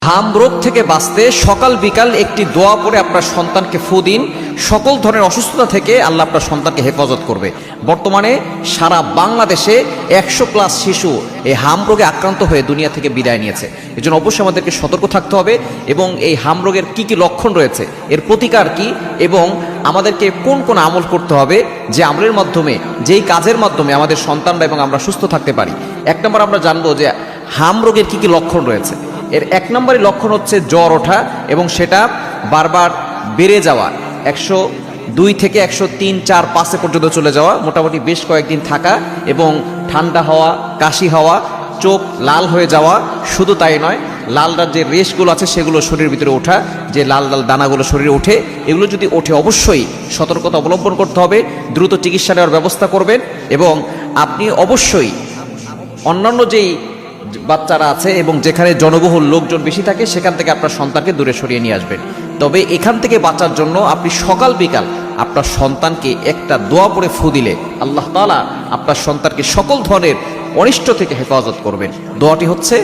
হাম রোগ থেকে বাঁচতে সকাল বিকাল একটি দোয়া পড়ে আপনার সন্তানকে ফু দিন। সকল ধরনের অসুস্থতা থেকে আল্লাহ আপনার সন্তানকে হেফাজত করবে। বর্তমানে সারা বাংলাদেশে 100+ শিশু এই হাম রোগে আক্রান্ত হয়ে দুনিয়া থেকে বিদায় নিয়েছে। এজন্য অবশ্যই আমাদেরকে সতর্ক থাকতে হবে এবং এই হাম রোগের কি কি লক্ষণ রয়েছে, এর প্রতিকার কি, এবং আমাদেরকে কোন কোন আমল করতে হবে, যে আমলের মাধ্যমে, যেই কাজের মাধ্যমে আমাদের সন্তানরা এবং আমরা সুস্থ থাকতে পারি। 1 নম্বর আমরা জানবো যে হাম রোগের কি কি লক্ষণ রয়েছে। এর 1 নম্বরের লক্ষণ হচ্ছে জ্বর ওঠা এবং সেটা বারবার বেড়ে যাওয়া, 102 থেকে 103, 4, 5 পর্যন্ত চলে যাওয়া, মোটামুটি বেশ কয়েকদিন থাকা এবং ঠান্ডা হওয়া, কাশি হওয়া, চোখ লাল হয়ে যাওয়া। শুধু তাই নয়, লাল লাল যে রেশগুলো আছে সেগুলো শরীরের ভিতরে ওঠা, যে লাল লাল দানাগুলো শরীরে ওঠে, এগুলো যদি ওঠে অবশ্যই সতর্কতা অবলম্বন করতে হবে, দ্রুত চিকিৎসা নেওয়ার ব্যবস্থা করবেন। এবং আপনি অবশ্যই অন্যান্য যেই বাচ্চারা আছে এবং যেখানে জনবহুল লোকজন বেশি থাকে সেখান থেকে আপনার সন্তানকে দূরে সরিয়ে নিয়ে আসবেন। তবে এখান থেকে বাঁচার জন্য আপনি সকাল বিকাল আপনার সন্তানকে একটা দোয়া পড়ে ফু দিলে আল্লাহ তাআলা আপনার সন্তানকে সকল ধরনের অনিষ্ট থেকে হেফাজত করবেন। দোয়াটি হচ্ছে